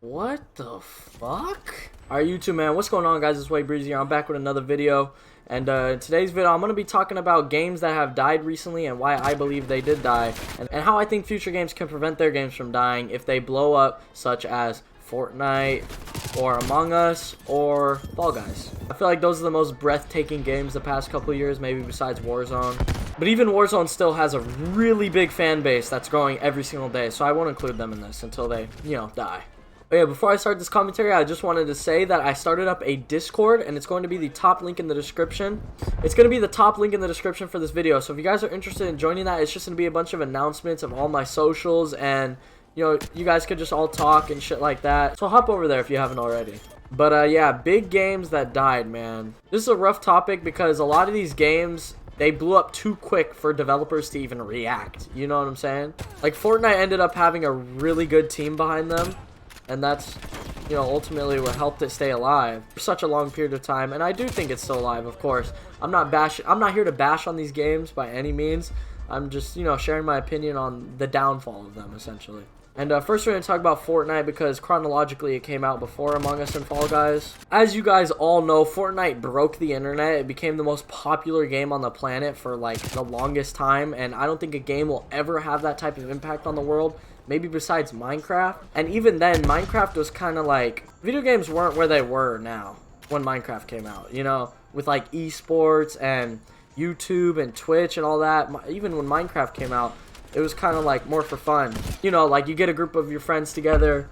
What the fuck? Alright, YouTube, man, what's going on, guys? It's Way Breezy here. I'm back with another video. And in today's video, I'm going to be talking about games that have died recently and why I believe they did die. And how I think future games can prevent their games from dying if they blow up, such as Fortnite, or Among Us, or Fall Guys. I feel like those are the most breathtaking games the past couple of years, maybe besides Warzone. But even Warzone still has a really big fan base that's growing every single day, so I won't include them in this until they, die. But yeah, before I start this commentary, I just wanted to say that I started up a Discord, and it's going to be the top link in the description. It's going to be the top link in the description for this video, so if you guys are interested in joining that, it's just going to be a bunch of announcements of all my socials, and, you guys could just all talk and shit like that. So hop over there if you haven't already. But, yeah, big games that died, man. This is a rough topic because a lot of these games, they blew up too quick for developers to even react. You know what I'm saying? Like, Fortnite ended up having a really good team behind them. And that's, ultimately what helped it stay alive for such a long period of time. And I do think it's still alive, of course. I'm not here to bash on these games by any means. I'm just, sharing my opinion on the downfall of them, essentially. And first we're going to talk about Fortnite because chronologically it came out before Among Us and Fall Guys. As you guys all know, Fortnite broke the internet. It became the most popular game on the planet for like the longest time. And I don't think a game will ever have that type of impact on the world. Maybe besides Minecraft. And even then, Minecraft was kind of like, video games weren't where they were now when Minecraft came out, with like esports and YouTube and Twitch and all that. Even when Minecraft came out, it was kind of like more for fun. Like you get a group of your friends together,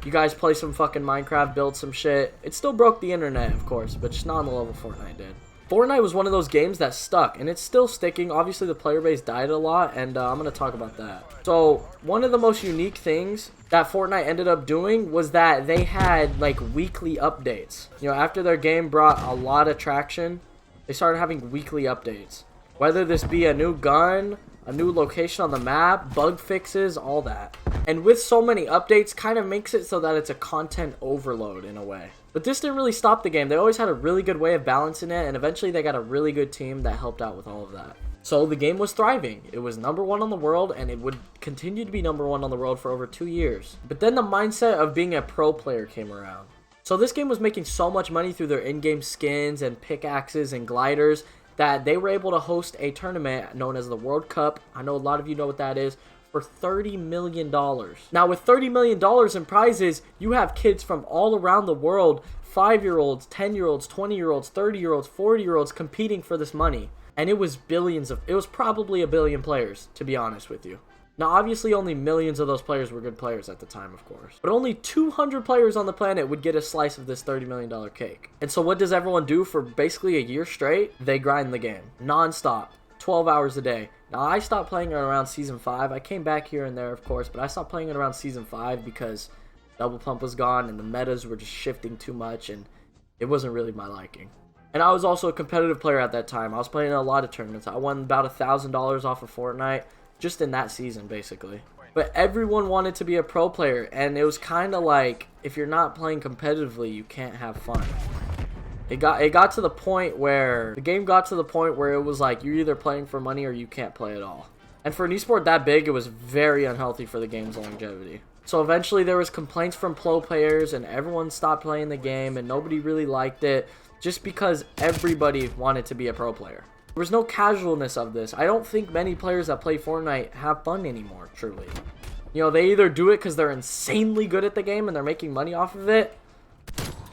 you guys play some fucking Minecraft, build some shit. It still broke the internet, of course, but just not on the level Fortnite did. Fortnite was one of those games that stuck, and it's still sticking. Obviously, the player base died a lot, and I'm going to talk about that. So, one of the most unique things that Fortnite ended up doing was that they had, like, weekly updates. After their game brought a lot of traction, they started having weekly updates. Whether this be a new gun, a new location on the map, bug fixes, all that. And with so many updates, kind of makes it so that it's a content overload in a way. But this didn't really stop the game. They always had a really good way of balancing it, and eventually they got a really good team that helped out with all of that. So the game was thriving. It was #1 on the world, and it would continue to be #1 on the world for over 2 years. But then the mindset of being a pro player came around. So this game was making so much money through their in-game skins and pickaxes and gliders that they were able to host a tournament known as the World Cup. I know a lot of you know what that is. For $30 million. Now, with $30 million in prizes, you have kids from all around the world, 5-year-olds, 10-year-olds, 20-year-olds, 30-year-olds, 40-year-olds competing for this money. And it was it was probably a billion players, to be honest with you. Now, obviously, only millions of those players were good players at the time, of course. But only 200 players on the planet would get a slice of this $30 million cake. And so what does everyone do for basically a year straight? They grind the game. Non-stop. 12 hours a day. Now, I stopped playing it around Season 5. I came back here and there, of course, but I stopped playing it around Season 5 because Double Pump was gone and the metas were just shifting too much, and it wasn't really my liking. And I was also a competitive player at that time. I was playing in a lot of tournaments. I won about $1,000 off of Fortnite just in that season, basically. But everyone wanted to be a pro player, and it was kind of like, if you're not playing competitively, you can't have fun. It got to the point where the game got to the point where it was like you're either playing for money or you can't play at all. And for an esport that big, it was very unhealthy for the game's longevity. So eventually there was complaints from pro players and everyone stopped playing the game and nobody really liked it just because everybody wanted to be a pro player. There was no casualness of this. I don't think many players that play Fortnite have fun anymore, truly. They either do it because they're insanely good at the game and they're making money off of it,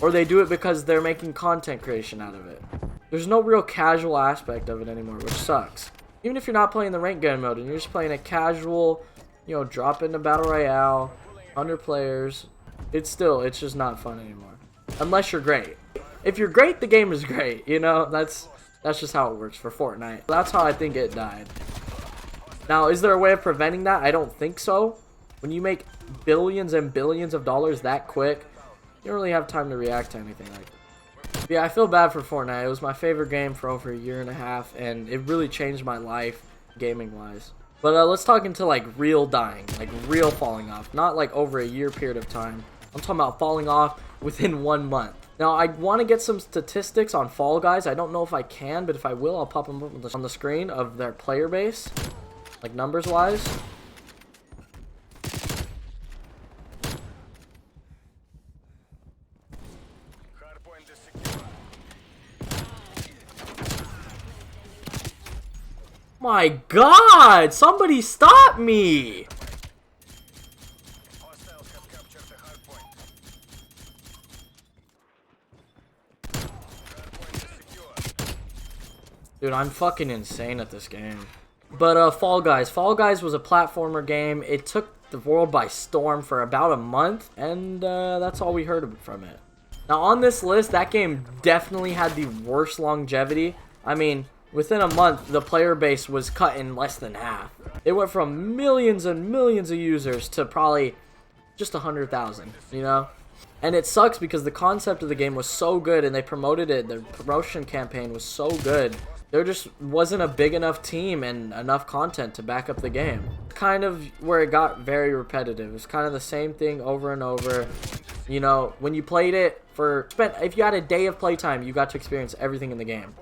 or they do it because they're making content creation out of it. There's no real casual aspect of it anymore, which sucks. Even if you're not playing the rank gun mode and you're just playing a casual, drop into Battle Royale, 100 players, it's just not fun anymore. Unless you're great. If you're great, the game is great, That's just how it works for Fortnite. That's how I think it died. Now, is there a way of preventing that? I don't think so. When you make billions and billions of dollars that quick, you don't really have time to react to anything like that. But yeah, I feel bad for Fortnite. It was my favorite game for over a year and a half, and it really changed my life, gaming-wise. But let's talk into, like, real dying, like, real falling off. Not, like, over a year period of time. I'm talking about falling off within 1 month. Now, I want to get some statistics on Fall Guys. I don't know if I can, but if I will, I'll pop them up on the screen of their player base, like, numbers-wise. My God! Somebody stop me! Dude, I'm fucking insane at this game. But Fall Guys. Fall Guys was a platformer game. It took the world by storm for about a month, and that's all we heard from it. Now on this list, that game definitely had the worst longevity. I mean, within a month, the player base was cut in less than half. It went from millions and millions of users to probably just 100,000, you know? And it sucks because the concept of the game was so good and they promoted it. The promotion campaign was so good. There just wasn't a big enough team and enough content to back up the game. Kind of where it got very repetitive. It was kind of the same thing over and over. You know, when you played it if you had a day of playtime, you got to experience everything in the game.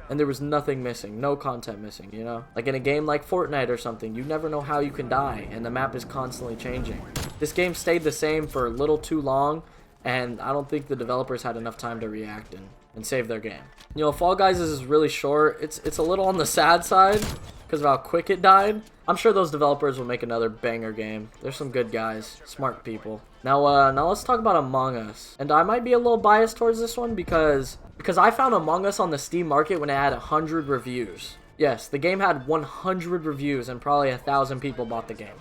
And there was nothing missing, no content missing, you know? Like in a game like Fortnite or something, you never know how you can die, and the map is constantly changing. This game stayed the same for a little too long, and I don't think the developers had enough time to react and save their game. You know, Fall Guys is really short. It's a little on the sad side because of how quick it died. I'm sure those developers will make another banger game. There's some good guys, smart people. Now let's talk about Among Us. And I might be a little biased towards this one because I found Among Us on the Steam market when it had 100 reviews. Yes, the game had 100 reviews and probably 1,000 people bought the game.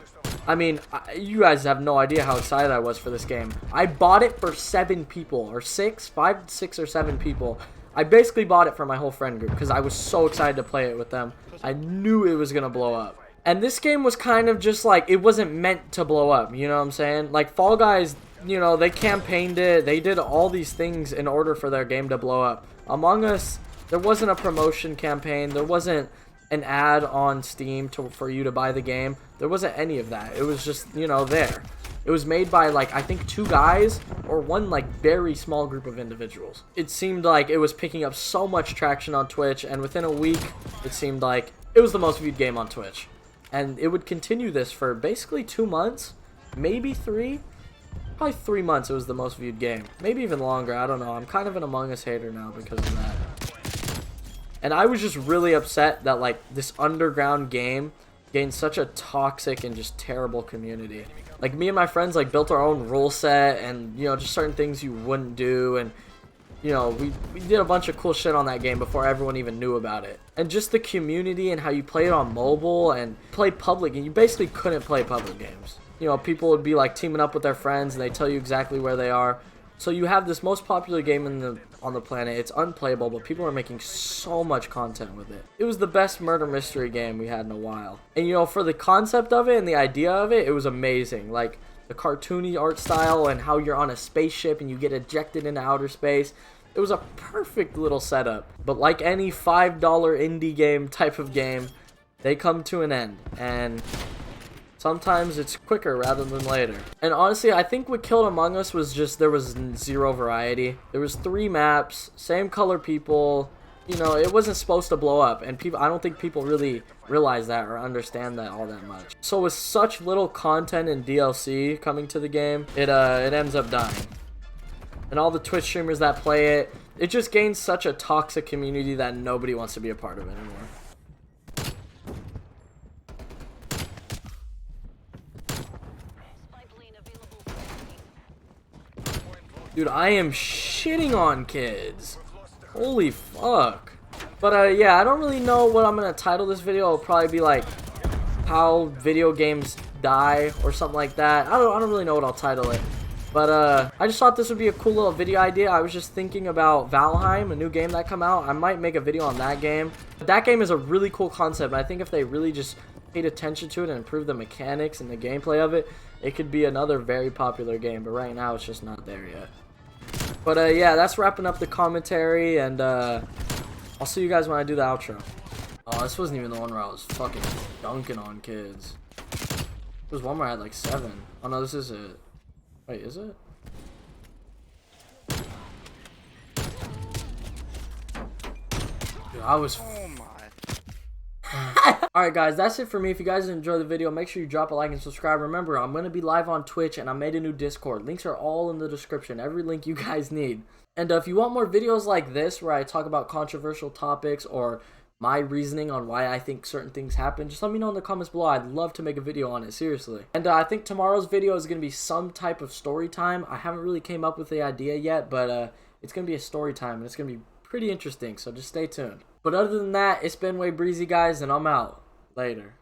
I mean, you guys have no idea how excited I was for this game. I bought it for 7 people, or 5, 6, or 7 people. I basically bought it for my whole friend group because I was so excited to play it with them. I knew it was going to blow up. And this game was kind of just like, it wasn't meant to blow up, you know what I'm saying? Like, Fall Guys, you know, they campaigned it, they did all these things in order for their game to blow up. Among Us, there wasn't a promotion campaign, there wasn't an ad on Steam for you to buy the game. There wasn't any of that. It was just, you know, there. It was made by, like, I think 2 guys or one, like, very small group of individuals. It seemed like it was picking up so much traction on Twitch, and within a week, it seemed like it was the most viewed game on Twitch. And it would continue this for basically 2 months, maybe 3. Probably 3 months it was the most viewed game. Maybe even longer, I don't know. I'm kind of an Among Us hater now because of that. And I was just really upset that, like, this underground game gained such a toxic and just terrible community. Like, me and my friends, like, built our own rule set and, you know, just certain things you wouldn't do. And, you know, we did a bunch of cool shit on that game before everyone even knew about it. And just the community and how you play it on mobile and play public. And you basically couldn't play public games. You know, people would be, like, teaming up with their friends and they tell you exactly where they are. So you have this most popular game on the planet. It's unplayable, but people are making so much content with it. It was the best murder mystery game we had in a while. And, you know, for the concept of it and the idea of it, it was amazing. Like, the cartoony art style and how you're on a spaceship and you get ejected into outer space. It was a perfect little setup. But like any $5 indie game type of game, they come to an end. And sometimes it's quicker rather than later. And honestly, I think what killed Among Us was just there was 0 variety. There was 3 maps, same color people. You know, it wasn't supposed to blow up. And I don't think people really realize that or understand that all that much. So with such little content and DLC coming to the game, it ends up dying. And all the Twitch streamers that play it, it just gains such a toxic community that nobody wants to be a part of it anymore. Dude, I am shitting on kids. Holy fuck. But yeah, I don't really know what I'm gonna title this video. It'll probably be like how video games die or something like that. I don't really know what I'll title it. But I just thought this would be a cool little video idea. I was just thinking about Valheim, a new game that come out. I might make a video on that game. But that game is a really cool concept. And I think if they really just paid attention to it and improved the mechanics and the gameplay of it, it could be another very popular game. But right now, it's just not there yet. But yeah, that's wrapping up the commentary, and I'll see you guys when I do the outro. Oh, this wasn't even the one where I was fucking dunking on kids. There was one where I had like 7. Oh no, this is it. Wait, is it? Dude, I was... Oh my. Alright guys, that's it for me. If you guys enjoyed the video, make sure you drop a like and subscribe. Remember, I'm going to be live on Twitch and I made a new Discord. Links are all in the description. Every link you guys need. And if you want more videos like this where I talk about controversial topics or my reasoning on why I think certain things happen, just let me know in the comments below. I'd love to make a video on it, seriously. And I think tomorrow's video is going to be some type of story time. I haven't really came up with the idea yet, but it's going to be a story time, and it's going to be pretty interesting, so just stay tuned. But other than that, it's been way breezy, guys, and I'm out. Later.